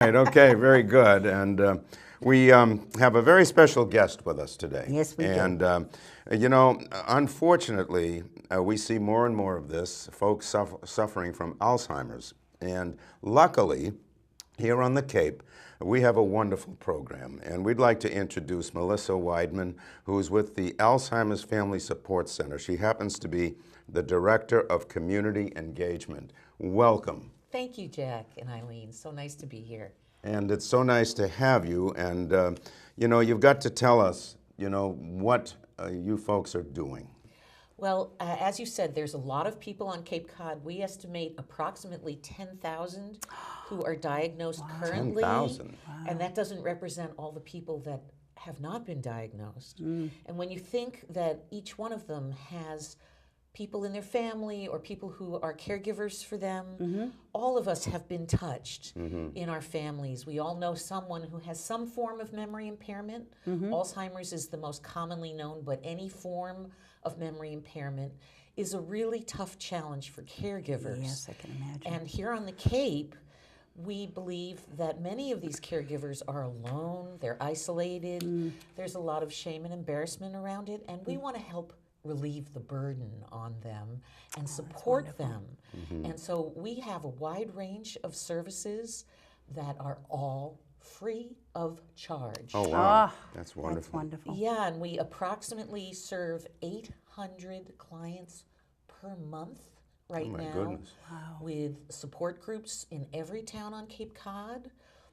Right, okay, very good. And we have a very special guest with us today. Yes, we do. And, you know, unfortunately, we see more and more of this, folks suffering from Alzheimer's. And luckily, here on the Cape, we have a wonderful program. And we'd like to introduce Melissa Wideman, who is with the Alzheimer's Family Support Center. She happens to be the Director of Community Engagement. Welcome. Thank you, Jack and Eileen. So nice to be here. And it's so nice to have you. And, you know, you've got to tell us, you know, what you folks are doing. Well, as you said, there's a lot of people on Cape Cod. We estimate approximately 10,000 who are diagnosed currently. 10,000. And that doesn't represent all the people that have not been diagnosed. And when you think that each one of them has people in their family or people who are caregivers for them, all of us have been touched in our families. We all know someone who has some form of memory impairment. Alzheimer's is the most commonly known, but any form of memory impairment is a really tough challenge for caregivers. Yes, I can imagine. And here on the Cape, we believe that many of these caregivers are alone, they're isolated, there's a lot of shame and embarrassment around it, and we want to help relieve the burden on them and support them. And so we have a wide range of services that are all free of charge. Oh, wow. That's wonderful. That's wonderful. Yeah, and we approximately serve 800 clients per month right my now goodness. with support groups in every town on Cape Cod.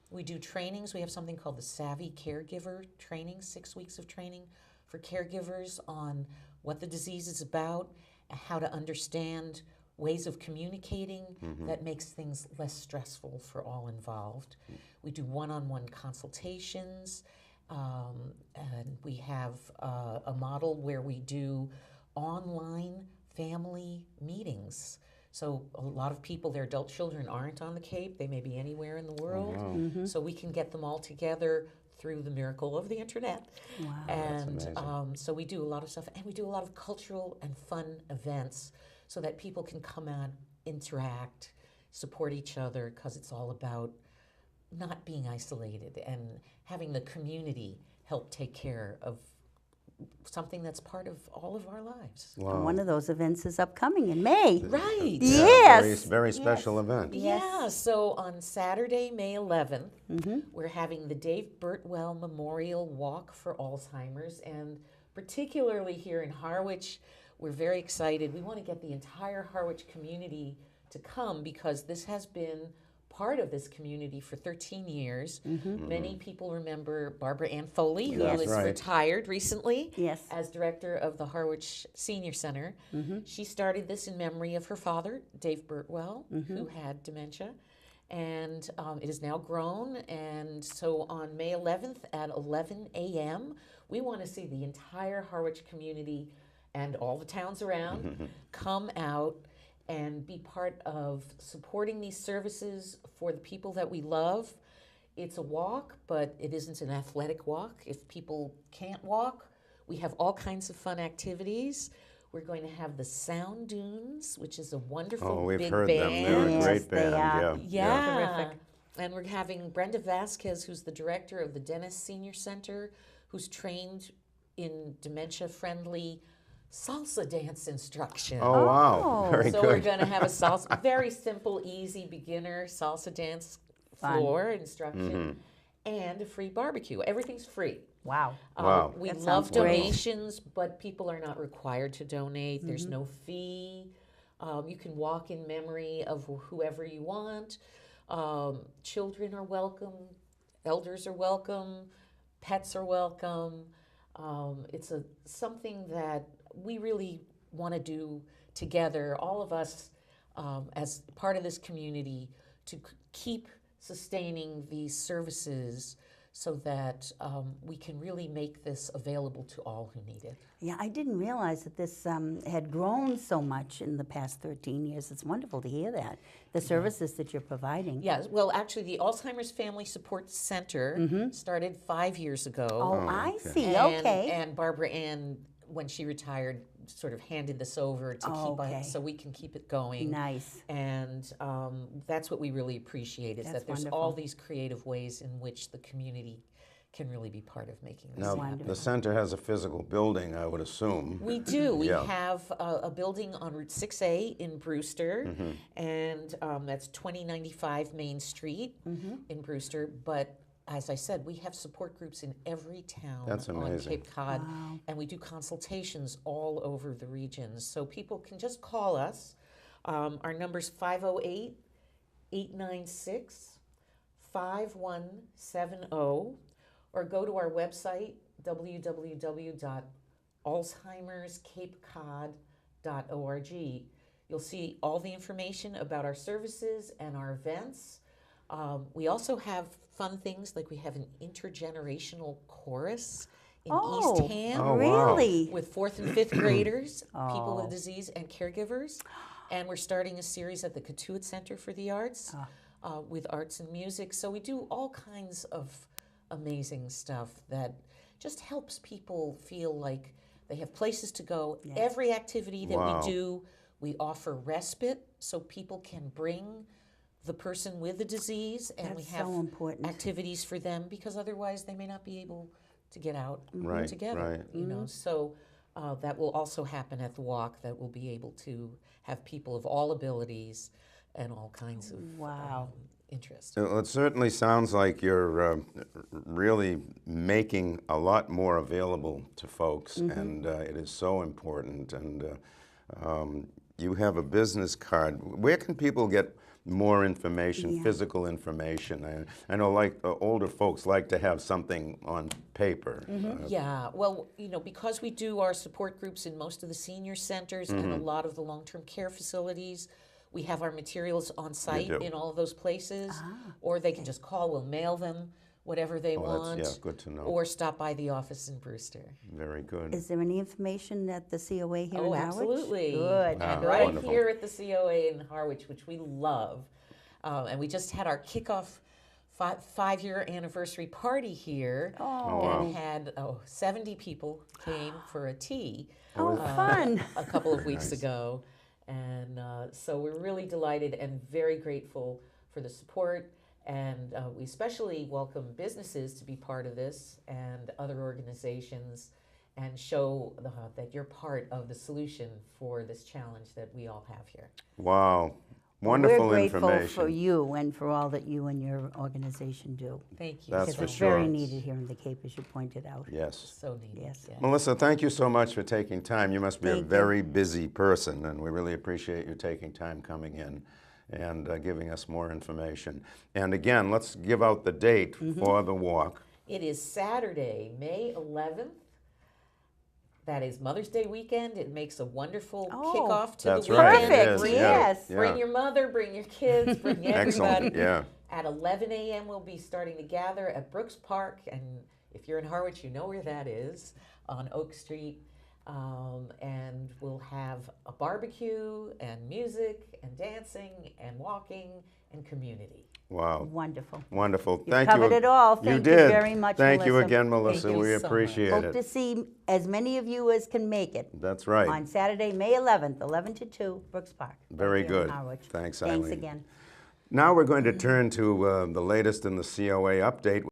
We do trainings. We have something called the Savvy Caregiver Training, 6 weeks of training for caregivers on what the disease is about, how to understand ways of communicating that makes things less stressful for all involved. We do one-on-one consultations, and we have a model where we do online family meetings. So a lot of people, their adult children aren't on the Cape. They may be anywhere in the world. So we can get them all together through the miracle of the internet. Wow. And so we do a lot of stuff, and we do a lot of cultural and fun events so that people can come out, interact, support each other, because it's all about not being isolated and having the community help take care of something that's part of all of our lives. Wow. One of those events is upcoming in May. Right. Yes. Very special event. Yeah, so on Saturday, May 11th, we're having the Dave Burtwell Memorial Walk for Alzheimer's, and particularly here in Harwich, we're very excited. We want to get the entire Harwich community to come because this has been part of this community for 13 years. Many people remember Barbara Ann Foley, who That's is right. retired recently Yes. as director of the Harwich Senior Center. She started this in memory of her father, Dave Burtwell, who had dementia. And it has now grown. And so on May 11th at 11 a.m., we want to see the entire Harwich community and all the towns around come out and be part of supporting these services for the people that we love. It's a walk, but it isn't an athletic walk. If people can't walk, we have all kinds of fun activities. We're going to have the Sound Dunes, which is a wonderful We've big heard band. them. They're a Yes, great they band. are. Yeah. Terrific. And we're having Brenda Vasquez, who's the director of the Dennis Senior Center, who's trained in dementia-friendly salsa dance instruction. Oh, wow. Very So good. we're going to have a salsa, very simple, easy beginner salsa dance floor instruction and a free barbecue. Everything's free. Wow. Wow. We That love sounds great. donations, but people are not required to donate. There's no fee. You can walk in memory of whoever you want. Children are welcome. Elders are welcome. Pets are welcome. It's something that we really want to do together, all of us as part of this community, to keep sustaining these services so that we can really make this available to all who need it. Yeah, I didn't realize that this had grown so much in the past 13 years. It's wonderful to hear that, the services that you're providing. Yes, well, actually, the Alzheimer's Family Support Center started 5 years ago. Oh, I see. And, Okay. and Barbara Ann, when she retired, sort of handed this over to Oh, keep okay. it, so we can keep it going. Nice. And that's what we really appreciate, is That's that there's wonderful. all these creative ways in which the community can really be part of making this Now, happen. the center has a physical building, I would assume. We do. We Yeah. have a building on Route 6A in Brewster, Mm-hmm. and that's 2095 Main Street in Brewster. But as I said, we have support groups in every town That's on amazing. Cape Cod, and we do consultations all over the regions. So people can just call us. Our number's 508-896-5170, or go to our website, www.alzheimerscapecod.org. You'll see all the information about our services and our events. We also have fun things, like we have an intergenerational chorus in East Ham Oh, wow. Really? with 4th and 5th graders, people with disease, and caregivers. And we're starting a series at the Katuitt Center for the Arts with arts and music. So we do all kinds of amazing stuff that just helps people feel like they have places to go. Every activity that Wow. we do, we offer respite so people can bring the person with the disease, and we That's have so important. activities for them, because otherwise they may not be able to get out Right, together. right. You know, so that will also happen at the walk. That will be able to have people of all abilities and all kinds of interest. Well, it certainly sounds like you're really making a lot more available to folks, and it is so important. And you have a business card. Where can people get more information, physical information? I know, like older folks like to have something on paper. Yeah, well, you know, because we do our support groups in most of the senior centers and a lot of the long-term care facilities, we have our materials on site do. in all of those places, or they can just call. We'll mail them whatever they want, That's, good to know. or stop by the office in Brewster. Very good. Is there any information at the COA here in Harwich? Absolutely. Good. Wow. And right Wonderful. here at the COA in Harwich, which we love. And we just had our kickoff 5-year anniversary party here, and had 70 people came for a tea Fun. a couple of weeks ago. And so we're really delighted and very grateful for the support. And we especially welcome businesses to be part of this, and other organizations, and show that you're part of the solution for this challenge that we all have here. Wow. Wonderful We're grateful information. for you and for all that you and your organization do. Thank you. That's Because for it's sure. very needed here in the Cape, as you pointed out. Yes. So needed. Yes. Yeah. Melissa, thank you so much for taking time. You must be a Thank you. very busy person, and we really appreciate you taking time coming in and giving us more information. And again, let's give out the date for the walk. It is Saturday, May 11th. That is Mother's Day weekend. It makes a wonderful kickoff to That's the right. weekend. It is, Perfect, yeah, yes. yeah. Bring your mother, bring your kids, bring everybody. Excellent, yeah. At 11 a.m. we'll be starting to gather at Brooks Park, and if you're in Harwich, you know where that is, on Oak Street. And we'll have a barbecue and music and dancing and walking and community. Wow. Wonderful. Wonderful. You Thank covered you. it all. You Thank you did. very much, Thank you Melissa. again, Melissa. Thank you We so appreciate Hope it. to see as many of you as can make it That's right. on Saturday, May 11th, 11 to 2, Brooks Park. right Very here in good. Harwich. Thanks, Thanks Eileen. again. Now we're going to turn to the latest in the COA update.